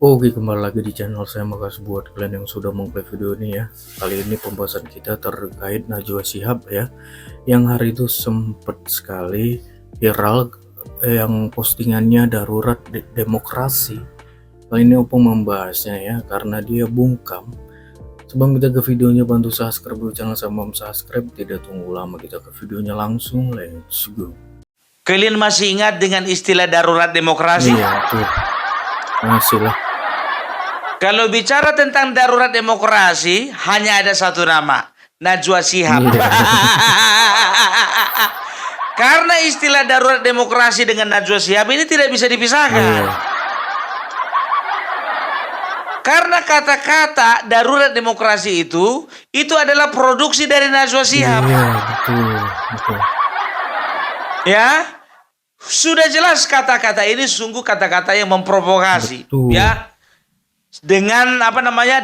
Oke, kembali lagi di channel saya. Makasih buat kalian yang sudah mengklik video ini ya. Kali ini pembahasan kita terkait Najwa Shihab ya, yang hari itu sempat sekali viral yang postingannya darurat demokrasi. Kali ini Opung membahasnya ya, karena dia bungkam. Sebelum kita ke videonya, bantu subscribe dulu channel saya, subscribe. Tidak tunggu lama, kita ke videonya langsung. Let's go. Kalian masih ingat dengan istilah darurat demokrasi? Iya tuh, masih lah. Kalau bicara tentang darurat demokrasi, hanya ada satu nama, Najwa Shihab. Karena istilah darurat demokrasi dengan Najwa Shihab ini tidak bisa dipisahkan. Karena kata-kata darurat demokrasi itu adalah produksi dari Najwa Shihab. Iya, betul. Ya, sudah jelas kata-kata ini sungguh kata-kata yang memprovokasi. Betul. Ya. Dengan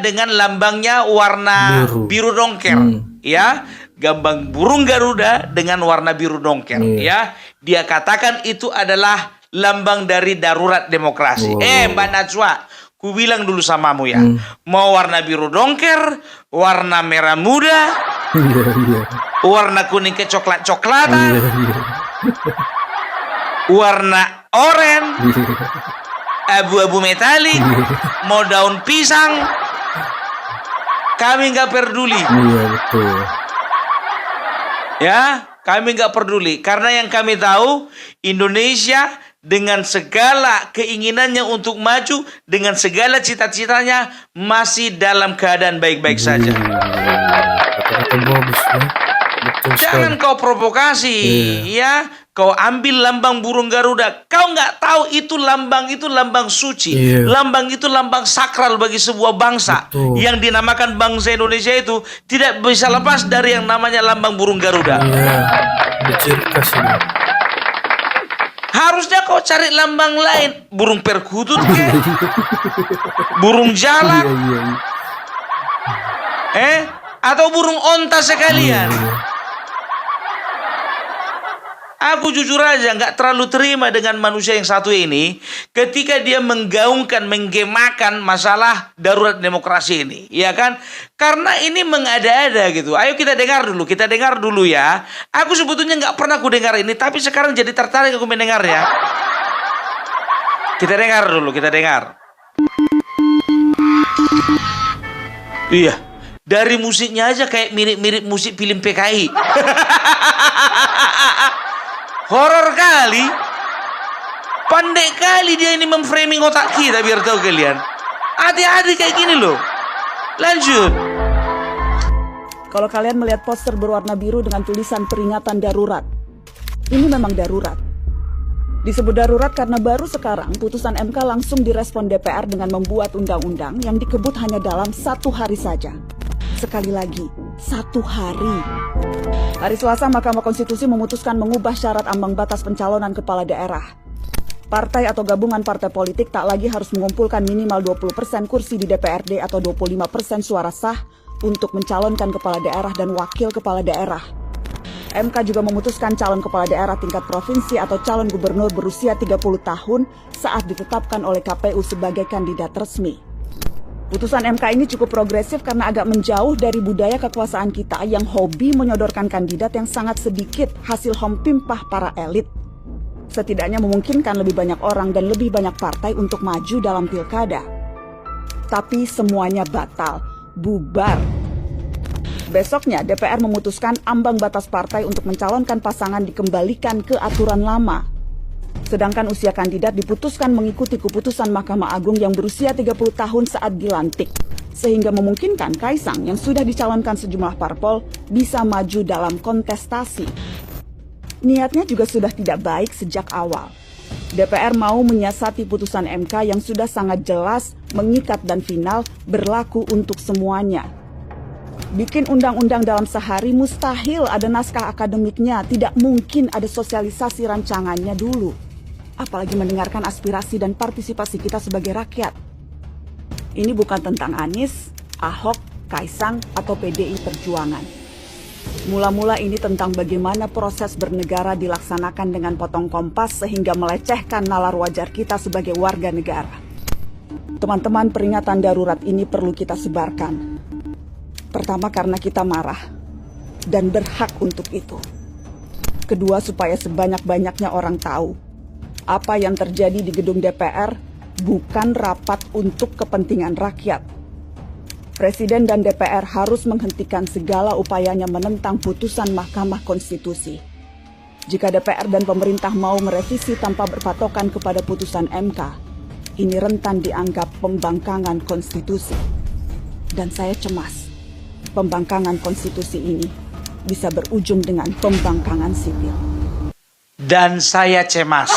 dengan lambangnya warna biru dongker, ya, gambar burung Garuda dengan warna biru dongker, ya. Dia katakan itu adalah lambang dari darurat demokrasi. Mbak Najwa, ku bilang dulu samamu ya, mau warna biru dongker, warna merah muda, warna kuning kecoklat-coklatan, warna oranye, abu-abu metalik, mau daun pisang, kami nggak peduli. Iya, betul. Ya, kami nggak peduli karena yang kami tahu Indonesia dengan segala keinginannya untuk maju, dengan segala cita-citanya masih dalam keadaan baik-baik saja. Kata-kata bagus ya. Betul. Jangan kau provokasi, ya. Kau ambil lambang burung Garuda. Kau nggak tahu itu lambang suci. Lambang itu lambang sakral bagi sebuah bangsa. Betul. Yang dinamakan bangsa Indonesia itu tidak bisa lepas dari yang namanya lambang burung Garuda. Iya, dicirkas ini. Harusnya kau cari lambang lain, burung perkutut ke, burung jalak, atau burung onta sekalian. Aku jujur aja nggak terlalu terima dengan manusia yang satu ini ketika dia menggaungkan, menggemakan masalah darurat demokrasi ini, ya kan? Karena ini mengada-ada gitu. Ayo kita dengar dulu ya. Aku sebetulnya nggak pernah ku dengar ini, tapi sekarang jadi tertarik aku mendengarnya. Kita dengar. Iya, dari musiknya aja kayak mirip-mirip musik film PKI. Horor kali. Pandai kali dia ini memframing otak kita, biar tahu kalian. Hati-hati kayak gini loh. Lanjut. Kalau kalian melihat poster berwarna biru dengan tulisan peringatan darurat, ini memang darurat. Disebut darurat karena baru sekarang putusan MK langsung direspon DPR dengan membuat undang-undang yang dikebut hanya dalam 1 hari saja. Sekali lagi, 1 hari. Hari Selasa, Mahkamah Konstitusi memutuskan mengubah syarat ambang batas pencalonan kepala daerah. Partai atau gabungan partai politik tak lagi harus mengumpulkan minimal 20% kursi di DPRD atau 25% suara sah untuk mencalonkan kepala daerah dan wakil kepala daerah. MK juga memutuskan calon kepala daerah tingkat provinsi atau calon gubernur berusia 30 tahun saat ditetapkan oleh KPU sebagai kandidat resmi. Putusan MK ini cukup progresif karena agak menjauh dari budaya kekuasaan kita yang hobi menyodorkan kandidat yang sangat sedikit hasil hompimpah para elit. Setidaknya memungkinkan lebih banyak orang dan lebih banyak partai untuk maju dalam pilkada. Tapi semuanya batal, bubar. Besoknya DPR memutuskan ambang batas partai untuk mencalonkan pasangan dikembalikan ke aturan lama. Sedangkan usia kandidat diputuskan mengikuti keputusan Mahkamah Agung yang berusia 30 tahun saat dilantik. Sehingga memungkinkan Kaisang yang sudah dicalonkan sejumlah parpol bisa maju dalam kontestasi. Niatnya juga sudah tidak baik sejak awal. DPR mau menyiasati putusan MK yang sudah sangat jelas, mengikat dan final berlaku untuk semuanya. Bikin undang-undang dalam sehari mustahil ada naskah akademiknya, tidak mungkin ada sosialisasi rancangannya dulu. Apalagi mendengarkan aspirasi dan partisipasi kita sebagai rakyat. Ini bukan tentang Anies, Ahok, Kaisang, atau PDI Perjuangan. Mula-mula ini tentang bagaimana proses bernegara dilaksanakan dengan potong kompas sehingga melecehkan nalar wajar kita sebagai warga negara. Teman-teman, peringatan darurat ini perlu kita sebarkan. Pertama, karena kita marah dan berhak untuk itu. Kedua, supaya sebanyak-banyaknya orang tahu apa yang terjadi di gedung DPR bukan rapat untuk kepentingan rakyat. Presiden dan DPR harus menghentikan segala upayanya menentang putusan Mahkamah Konstitusi. Jika DPR dan pemerintah mau merevisi tanpa berpatokan kepada putusan MK, ini rentan dianggap pembangkangan konstitusi. Dan saya cemas, pembangkangan konstitusi ini bisa berujung dengan pembangkangan sipil. Dan saya cemas.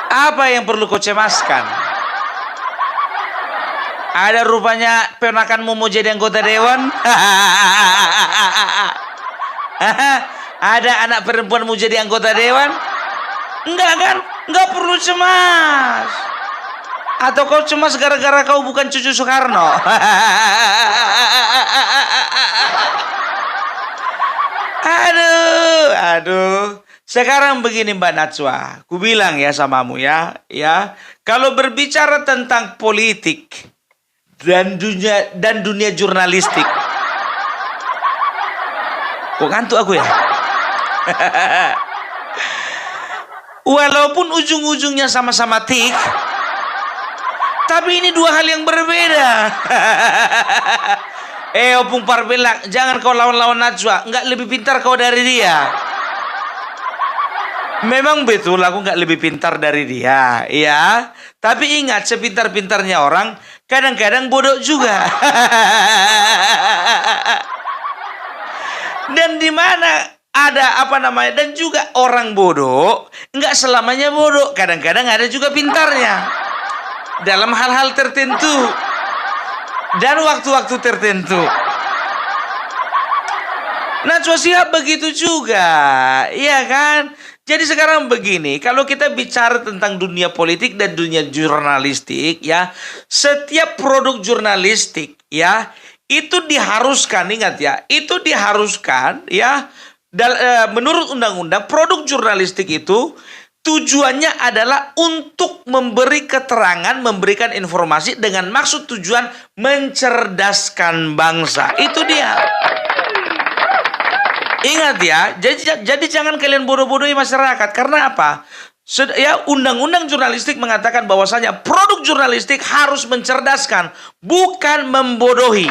Apa yang perlu kau cemaskan? Ada rupanya ponakanmu mau jadi anggota dewan? Ada anak perempuan mau jadi anggota dewan? Enggak kan? Enggak perlu cemas. Atau kau cemas gara-gara kau bukan cucu Soekarno? Aduh. Sekarang begini Mbak Najwa, ku bilang ya samamu ya. Kalau berbicara tentang politik dan dunia jurnalistik, kok ngantuk aku ya? Walaupun ujung-ujungnya sama-sama tik, tapi ini dua hal yang berbeda. Opung Parbelak, jangan kau lawan-lawan Najwa. Nggak lebih pintar kau dari dia. Memang betul aku nggak lebih pintar dari dia, ya. Tapi ingat, sepintar-pintarnya orang, kadang-kadang bodoh juga. Dan di mana ada dan juga orang bodoh, nggak selamanya bodoh. Kadang-kadang ada juga pintarnya dalam hal-hal tertentu dan waktu-waktu tertentu. Najwa Shihab begitu juga, iya kan? Jadi sekarang begini, kalau kita bicara tentang dunia politik dan dunia jurnalistik, ya, setiap produk jurnalistik, ya, itu diharuskan, ingat ya, itu diharuskan, ya, menurut undang-undang, produk jurnalistik itu tujuannya adalah untuk memberi keterangan, memberikan informasi dengan maksud tujuan mencerdaskan bangsa. Itu dia. Ingat ya, jadi jangan kalian bodoh-bodohi masyarakat. Karena apa? Ya, undang-undang jurnalistik mengatakan bahwasanya produk jurnalistik harus mencerdaskan, bukan membodohi.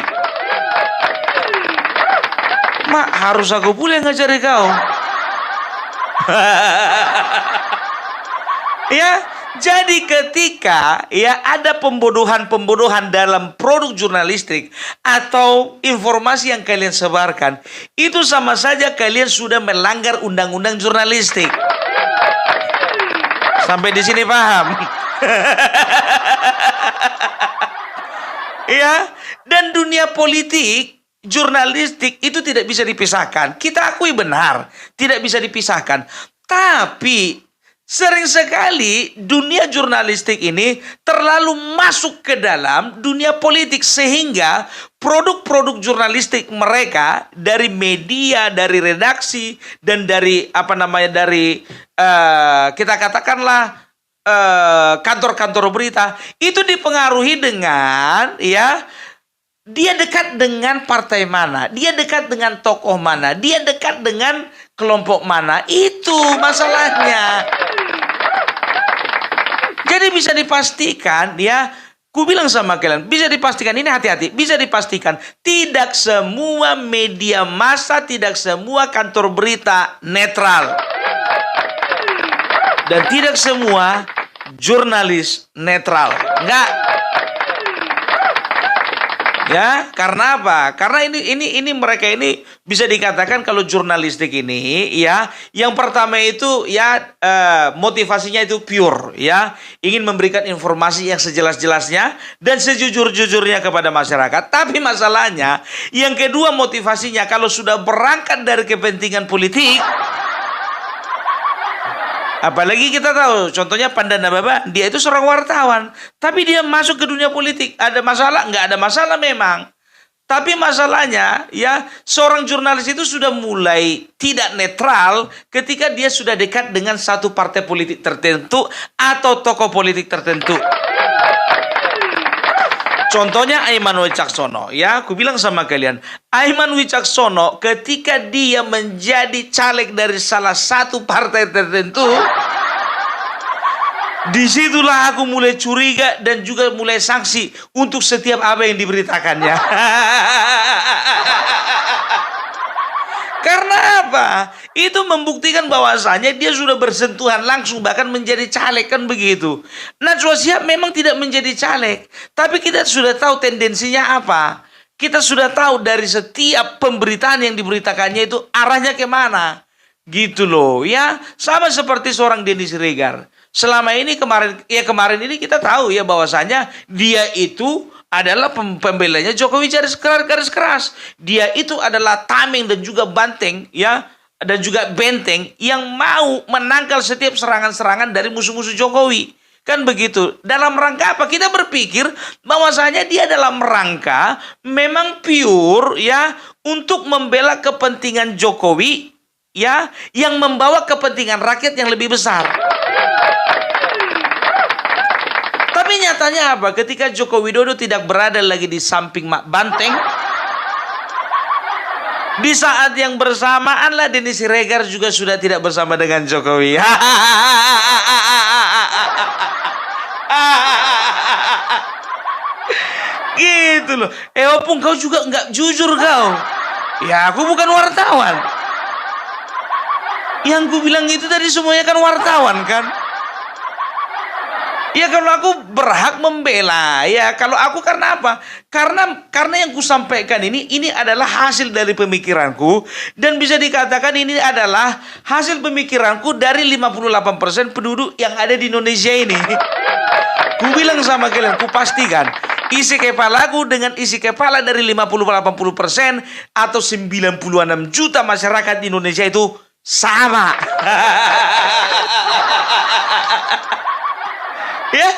Mak, harus aku pula yang ngajari kau. Ya, jadi ketika ya ada pembodohan dalam produk jurnalistik atau informasi yang kalian sebarkan, itu sama saja kalian sudah melanggar undang-undang jurnalistik. Sampai di sini paham? Ya, dan dunia politik, jurnalistik itu tidak bisa dipisahkan. Kita akui benar, tidak bisa dipisahkan. Tapi sering sekali dunia jurnalistik ini terlalu masuk ke dalam dunia politik, sehingga produk-produk jurnalistik mereka dari media, dari redaksi, dan dari kita katakanlah kantor-kantor berita itu dipengaruhi dengan dia dekat dengan partai mana, dia dekat dengan tokoh mana, dia dekat dengan kelompok mana. Itu masalahnya. Jadi bisa dipastikan, ku bilang sama kalian, bisa dipastikan, ini hati-hati, bisa dipastikan tidak semua media massa, tidak semua kantor berita netral. Dan tidak semua jurnalis netral. Enggak. Ya, karena apa? Karena ini mereka ini bisa dikatakan kalau jurnalistik ini yang pertama itu motivasinya itu pure, ingin memberikan informasi yang sejelas-jelasnya dan sejujur-jujurnya kepada masyarakat. Tapi masalahnya yang kedua, motivasinya kalau sudah berangkat dari kepentingan politik. Apalagi kita tahu, contohnya Pandana Baba, dia itu seorang wartawan, tapi dia masuk ke dunia politik. Ada masalah? Nggak ada masalah memang. Tapi masalahnya ya, seorang jurnalis itu sudah mulai tidak netral ketika dia sudah dekat dengan satu partai politik tertentu atau tokoh politik tertentu. Contohnya Aiman Wicaksono, ya, aku bilang sama kalian, Aiman Wicaksono ketika dia menjadi caleg dari salah satu partai tertentu, disitulah aku mulai curiga dan juga mulai sanksi untuk setiap apa yang diberitakannya. Karena apa? Itu membuktikan bahwasanya dia sudah bersentuhan langsung bahkan menjadi caleg, kan begitu. Najwa Shihab memang tidak menjadi caleg, tapi kita sudah tahu tendensinya apa. Kita sudah tahu dari setiap pemberitaan yang diberitakannya itu arahnya kemana. Gitu loh ya. Sama seperti seorang Denny Siregar. Selama ini kemarin ini kita tahu ya bahwasanya dia itu adalah pembelanya Jokowi garis keras. Dia itu adalah tameng dan juga banteng ya, dan juga benteng yang mau menangkal setiap serangan-serangan dari musuh-musuh Jokowi. Kan begitu. Dalam rangka apa? Kita berpikir bahwasanya dia dalam rangka memang pure ya untuk membela kepentingan Jokowi ya, yang membawa kepentingan rakyat yang lebih besar. Tapi nyatanya apa? Ketika Joko Widodo tidak berada lagi di samping Mak Banteng, di saat yang bersamaan lah Denny Siregar juga sudah tidak bersama dengan Jokowi. Gitu loh. Opung, kau juga nggak jujur kau. Ya aku bukan wartawan. Yang ku bilang itu tadi semuanya kan wartawan kan. Ya kalau aku berhak membela, ya kalau aku karena apa? Karena yang ku sampaikan ini adalah hasil dari pemikiranku dan bisa dikatakan ini adalah hasil pemikiranku dari 58% penduduk yang ada di Indonesia ini. Ku bilang sama kalian, ku pastikan isi kepalaku dengan isi kepala dari 50-80% atau 96 juta masyarakat di Indonesia itu sama. Ya,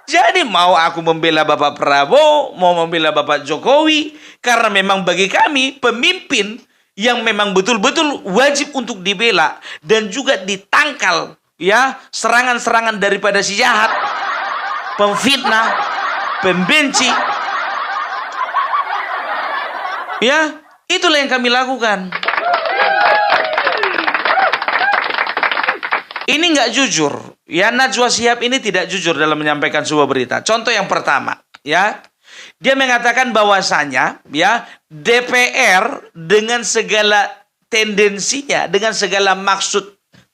jadi mau aku membela Bapak Prabowo, mau membela Bapak Jokowi, karena memang bagi kami pemimpin yang memang betul-betul wajib untuk dibela dan juga ditangkal ya serangan-serangan daripada si jahat, pemfitnah, pembenci. Ya, itulah yang kami lakukan. Ini nggak jujur. Ya, Najwa Shihab ini tidak jujur dalam menyampaikan sebuah berita. Contoh yang pertama, ya. Dia mengatakan bahwasanya, ya, DPR dengan segala tendensinya, dengan segala maksud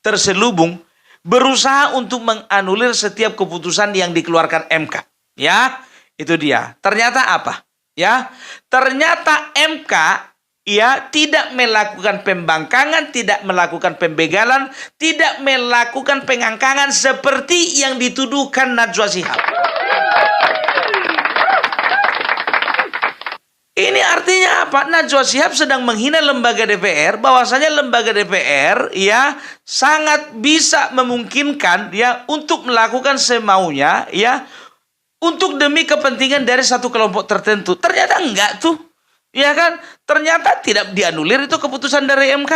terselubung, berusaha untuk menganulir setiap keputusan yang dikeluarkan MK. Ya, itu dia. Ternyata apa? Ya, ternyata MK ia tidak melakukan pembangkangan, tidak melakukan pembegalan, tidak melakukan pengangkangan seperti yang dituduhkan Najwa Shihab. Ini artinya apa? Najwa Shihab sedang menghina lembaga DPR, bahwasanya lembaga DPR ya sangat bisa memungkinkan ya untuk melakukan semaunya ya untuk demi kepentingan dari satu kelompok tertentu. Ternyata enggak tuh. Ya kan, ternyata tidak dianulir itu keputusan dari MK.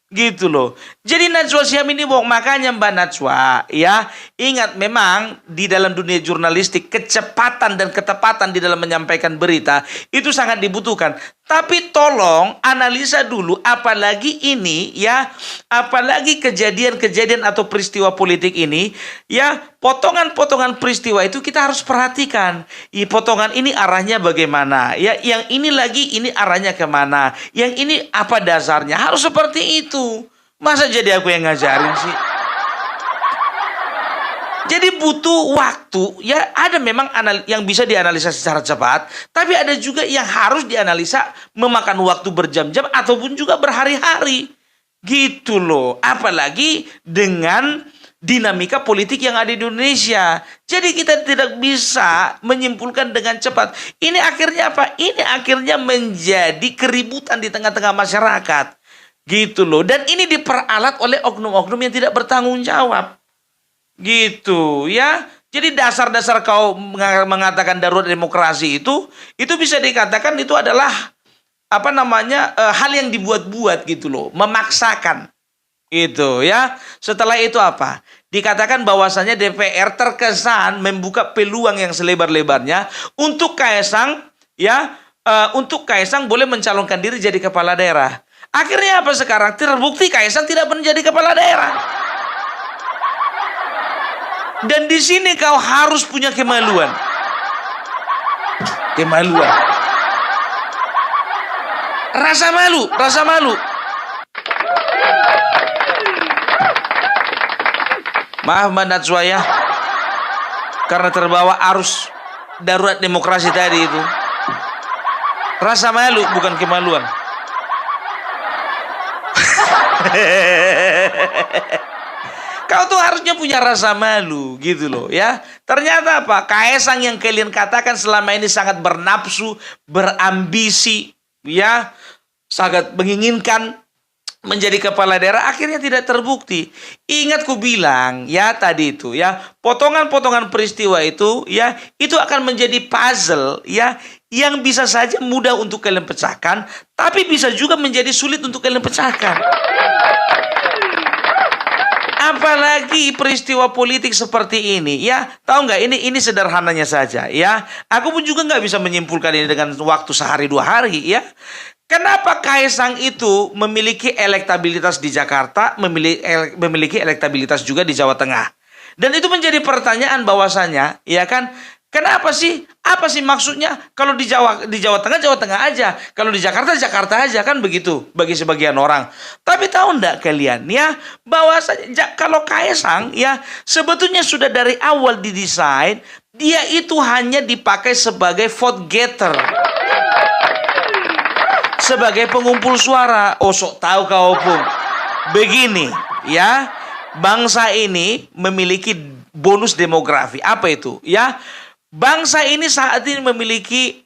Gitu loh. Jadi Najwa Shihab ini bohong. Makanya Mbak Najwa, ya, ingat memang di dalam dunia jurnalistik kecepatan dan ketepatan di dalam menyampaikan berita itu sangat dibutuhkan. Tapi tolong analisa dulu, apalagi ini ya, apalagi kejadian-kejadian atau peristiwa politik ini, ya, potongan-potongan peristiwa itu kita harus perhatikan. Potongan ini arahnya bagaimana, ya, yang ini lagi ini arahnya kemana, yang ini apa dasarnya, harus seperti itu. Masa jadi aku yang ngajarin sih? Jadi butuh waktu, ya ada memang yang bisa dianalisa secara cepat, tapi ada juga yang harus dianalisa memakan waktu berjam-jam ataupun juga berhari-hari. Gitu loh, apalagi dengan dinamika politik yang ada di Indonesia. Jadi kita tidak bisa menyimpulkan dengan cepat. Ini akhirnya apa? Ini akhirnya menjadi keributan di tengah-tengah masyarakat. Gitu loh, dan ini diperalat oleh oknum-oknum yang tidak bertanggung jawab. Gitu ya. Jadi dasar-dasar kau mengatakan darurat demokrasi itu bisa dikatakan itu adalah hal yang dibuat-buat gitu loh, memaksakan. Itu ya. Setelah itu apa? Dikatakan bahwasannya DPR terkesan membuka peluang yang selebar-lebarnya untuk Kaisang ya, untuk Kaisang boleh mencalonkan diri jadi kepala daerah. Akhirnya apa sekarang? Terbukti Kaisang tidak menjadi kepala daerah. Dan di sini kau harus punya kemaluan. Kemaluan. Rasa malu, rasa malu. Maaf Mbak Najwa ya, karena terbawa arus darurat demokrasi tadi itu. Rasa malu bukan kemaluan. Kau tuh harusnya punya rasa malu gitu loh ya. Ternyata apa? Kaisang yang kalian katakan selama ini sangat bernafsu, berambisi ya, sangat menginginkan menjadi kepala daerah, akhirnya tidak terbukti. Ingat ku bilang ya tadi itu ya, potongan-potongan peristiwa itu ya, itu akan menjadi puzzle ya, yang bisa saja mudah untuk kalian pecahkan, tapi bisa juga menjadi sulit untuk kalian pecahkan. Apalagi peristiwa politik seperti ini ya, tahu nggak, ini sederhananya saja ya. Aku pun juga nggak bisa menyimpulkan ini dengan waktu sehari 2 hari ya. Kenapa Kaisang itu memiliki elektabilitas di Jakarta, memiliki elektabilitas juga di Jawa Tengah? Dan itu menjadi pertanyaan bahwasanya, ya kan? Kenapa sih? Apa sih maksudnya? Kalau di Jawa Tengah aja. Kalau di Jakarta aja, kan begitu bagi sebagian orang. Tapi tahu enggak kalian ya, bahwasanya kalau Kaisang ya sebetulnya sudah dari awal didesain, dia itu hanya dipakai sebagai vote getter. Sebagai pengumpul suara. Oh, sok tahu kau pun. Begini ya, bangsa ini memiliki bonus demografi. Apa itu ya? Bangsa ini saat ini memiliki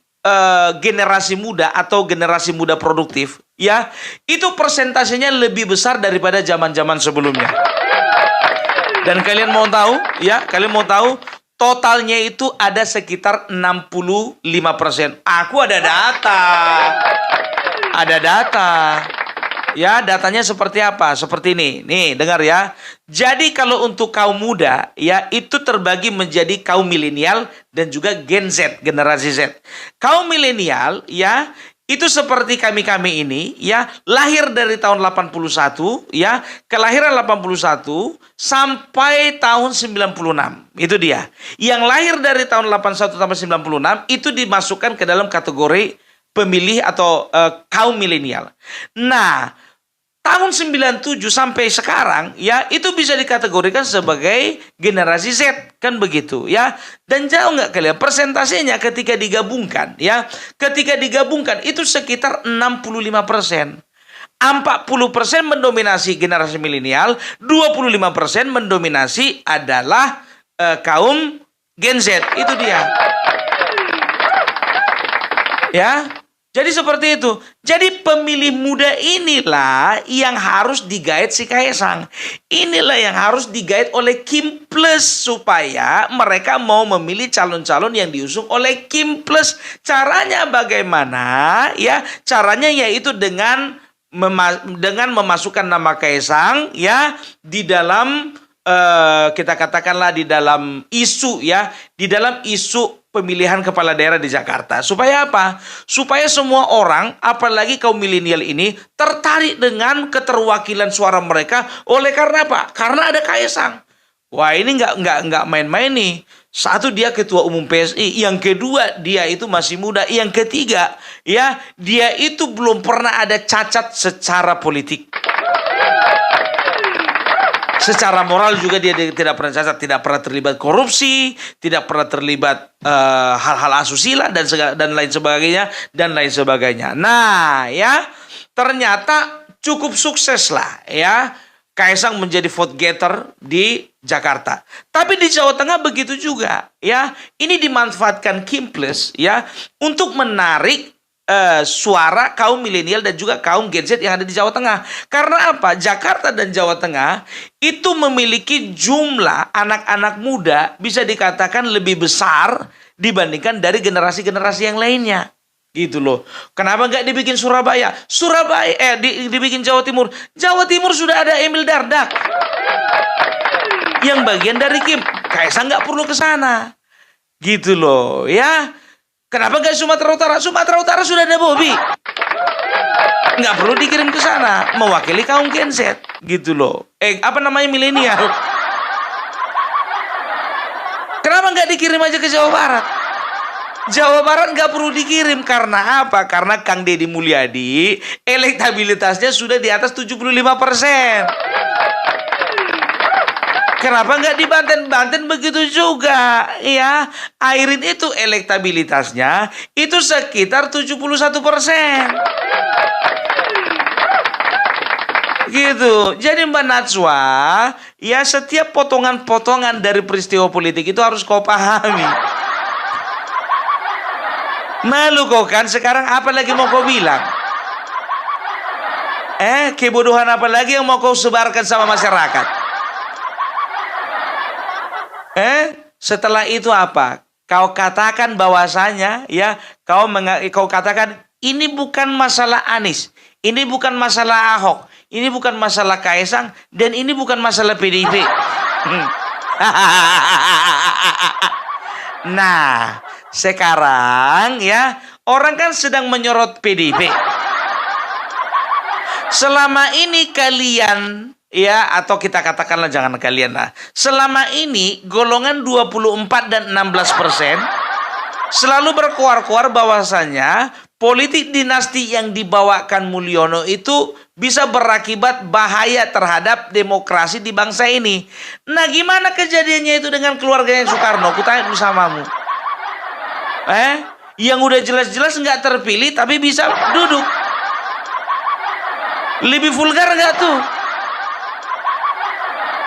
generasi muda atau generasi muda produktif ya. Itu persentasenya lebih besar daripada zaman-zaman sebelumnya. Dan kalian mau tahu ya, totalnya itu ada sekitar 65%. Aku ada data. Ada data. Ya, datanya seperti apa? Seperti ini. Nih, dengar ya. Jadi kalau untuk kaum muda, ya, itu terbagi menjadi kaum milenial dan juga Gen Z, generasi Z. Kaum milenial, ya, itu seperti kami-kami ini, ya, lahir dari tahun 81, ya, kelahiran 81 sampai tahun 96. Itu dia. Yang lahir dari tahun 81 sampai 96 itu dimasukkan ke dalam kategori pemilih atau kaum milenial. Nah, tahun 97 sampai sekarang ya itu bisa dikategorikan sebagai generasi Z, kan begitu ya. Dan jauh nggak kalian persentasenya ketika digabungkan ya. Ketika digabungkan itu sekitar 65%. 40% mendominasi generasi milenial, 25% mendominasi adalah kaum Gen Z. Itu dia. Ya. Jadi seperti itu. Jadi pemilih muda inilah yang harus digait si Kaisang. Inilah yang harus digait oleh Kim Plus supaya mereka mau memilih calon-calon yang diusung oleh Kim Plus. Caranya bagaimana? Ya, caranya yaitu dengan memasukkan nama Kaisang ya di dalam kita katakanlah di dalam isu ya, di dalam isu pemilihan kepala daerah di Jakarta. Supaya apa? Supaya semua orang, apalagi kaum milenial ini, tertarik dengan keterwakilan suara mereka. Oleh karena apa? Karena ada Kaisang. Wah, ini nggak main-main nih. Satu, dia ketua umum PSI. Yang kedua, dia itu masih muda. Yang ketiga, ya, dia itu belum pernah ada cacat secara politik. Secara moral juga dia tidak pernah cacat, tidak pernah terlibat korupsi, tidak pernah terlibat hal-hal asusila dan lain sebagainya. Nah, ya, ternyata cukup sukses lah ya Kaisang menjadi vote getter di Jakarta. Tapi di Jawa Tengah begitu juga ya. Ini dimanfaatkan Kim Plus ya untuk menarik suara kaum milenial dan juga kaum Gen Z yang ada di Jawa Tengah. Karena apa? Jakarta dan Jawa Tengah itu memiliki jumlah anak-anak muda bisa dikatakan lebih besar dibandingkan dari generasi-generasi yang lainnya. Gitu loh. Kenapa nggak dibikin Surabaya? Dibikin Jawa Timur. Jawa Timur sudah ada Emil Dardak yang bagian dari Kim. Kaisang nggak perlu ke sana. Gitu loh, ya. Kenapa nggak Sumatera Utara? Sumatera Utara sudah ada Bobi. Nggak perlu dikirim ke sana. Mewakili kaum Gen Z. Gitu loh. Milenial. Kenapa nggak dikirim aja ke Jawa Barat? Jawa Barat nggak perlu dikirim. Karena apa? Karena Kang Deddy Mulyadi elektabilitasnya sudah di atas 75%. Kenapa nggak di Banten? Banten begitu juga, ya. Airin itu elektabilitasnya itu sekitar 71%. Gitu. Jadi Mbak Najwa, ya setiap potongan-potongan dari peristiwa politik itu harus kau pahami. Malu kau kan sekarang, apa lagi mau kau bilang? Kebodohan apa lagi yang mau kau sebarkan sama masyarakat? Setelah itu apa? Kau katakan bahwasanya, ya, kau katakan ini bukan masalah Anies, ini bukan masalah Ahok, ini bukan masalah Kaisang, dan ini bukan masalah PDIP. Nah, sekarang ya, orang kan sedang menyorot PDIP. Selama ini kalian, ya, atau kita katakanlah jangan kalian lah. Selama ini golongan 24 dan 16% selalu berkuar-kuar bahwasanya politik dinasti yang dibawakan Mulyono itu bisa berakibat bahaya terhadap demokrasi di bangsa ini. Nah, gimana kejadiannya itu dengan keluarganya Soekarno? Kutanya dulu samamu. Yang udah jelas-jelas nggak terpilih tapi bisa duduk. Lebih vulgar nggak tuh?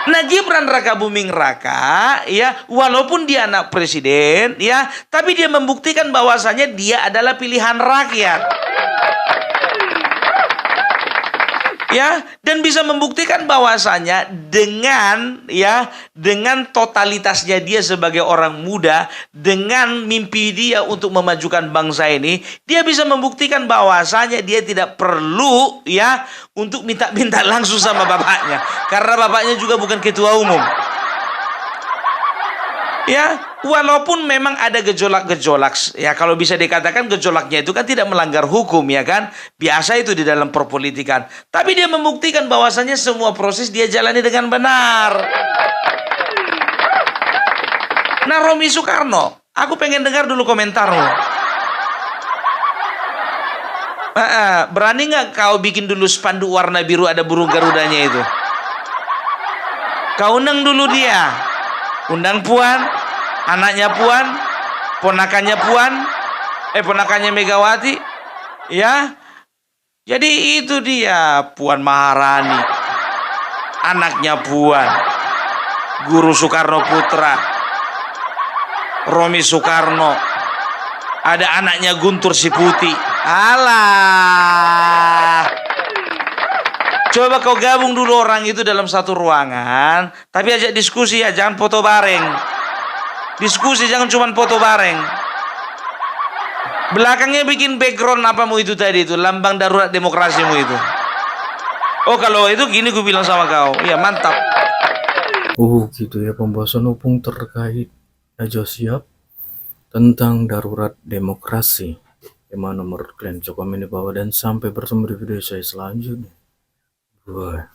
Nah, Gibran Raka Buming Raka, ya, walaupun dia anak presiden, ya, tapi dia membuktikan bahwasanya dia adalah pilihan rakyat. Ya, dan bisa membuktikan bahwasanya dengan totalitasnya dia sebagai orang muda, dengan mimpi dia untuk memajukan bangsa ini, dia bisa membuktikan bahwasanya dia tidak perlu, ya, untuk minta-minta langsung sama bapaknya, karena bapaknya juga bukan ketua umum. Ya, walaupun memang ada gejolak-gejolak, ya, kalau bisa dikatakan gejolaknya itu kan tidak melanggar hukum, ya kan? Biasa itu di dalam perpolitikan. Tapi dia membuktikan bahwasannya semua proses dia jalani dengan benar. Nah, Romi Soekarno, aku pengen dengar dulu komentarmu. Berani nggak kau bikin dulu spanduk warna biru ada burung Garudanya itu? Kau undang dulu dia. Undang Puan, anaknya Puan, ponakannya Puan, ponakannya Megawati, ya. Jadi itu dia Puan Maharani, anaknya Puan, Guru Soekarno Putra, Romi Soekarno, ada anaknya Guntur Siputi. Alah. Coba kau gabung dulu orang itu dalam satu ruangan, tapi ajak diskusi ya, jangan foto bareng. Diskusi, jangan cuma foto bareng. Belakangnya bikin background apamu itu tadi itu, lambang darurat demokrasimu itu. Oh, kalau itu gini gue bilang sama kau, ya mantap. Gitu ya pembahasan opung terkait Najwa Shihab tentang darurat demokrasi. Gimana menurut kalian? Coba komen di bawah dan sampai bertemu di video saya selanjutnya. Bye.